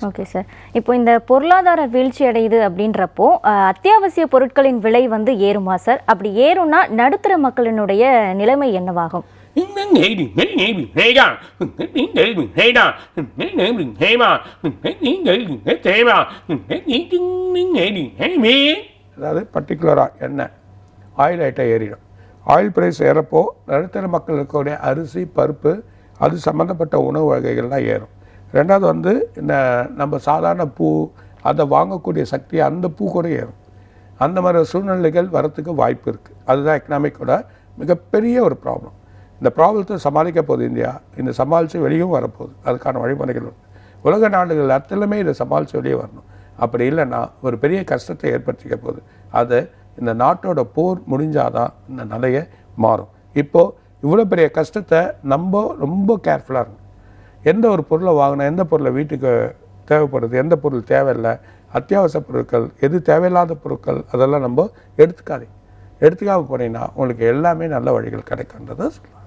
Okay sir. இப்போ இந்த பொருளாதார வீழ்ச்சி அடையுது அப்படின்றப்போ அத்தியாவசிய பொருட்களின் விலை வந்து ஏறுமா சார்? அப்படி ஏறும்னா நடுத்தர மக்களினுடைய நிலைமை என்னவாகும்? அதாவது பர்டிகுலராக எண்ணெய் ஆயில் ஐட்டம் ஏறிடும். ஆயில் ப்ரைஸ் ஏறப்போ நடுத்தர மக்களுக்குடைய அரிசி பருப்பு அது சம்மந்தப்பட்ட உணவு வகைகள்லாம் ஏறும். ரெண்டாவது வந்து இந்த நம்ம சாதாரண பூ அதை வாங்கக்கூடிய சக்தி அந்த பூ கூட ஏறும். அந்த மாதிரி சூழ்நிலைகள் வரத்துக்கு வாய்ப்பு இருக்குது. அதுதான் எக்கனாமிக்கோட மிகப்பெரிய ஒரு ப்ராப்ளம். இந்த ப்ராப்ளத்தை சமாளிக்க போகுது இந்தியா. இந்த சமாளித்து வெளியும் வரப்போகுது. அதுக்கான வழிமுறைகள் உண்டு. உலக நாடுகள் அத்தனையுமே இதை சமாளித்து வெளியே வரணும். அப்படி இல்லைன்னா ஒரு பெரிய கஷ்டத்தை ஏற்படுத்திக்க போகுது. அது இந்த நாட்டோட போர் முடிஞ்சாதான் இந்த நிலையை மாறும். இப்போது இவ்வளோ பெரிய கஷ்டத்தை நம்ம ரொம்ப கேர்ஃபுல்லாக இருக்கணும். எந்த ஒரு பொருளை வாங்கினா, எந்த பொருளை வீட்டுக்கு தேவைப்படுது, எந்த பொருள் தேவையில்லை, அத்தியாவசிய பொருட்கள் எது தேவையில்லாத பொருட்கள் அதெல்லாம் நம்ம எடுத்துக்காமல் போனீங்கன்னா உங்களுக்கு எல்லாமே நல்ல வழிகள் கிடைக்கின்றதை சொல்லலாம்.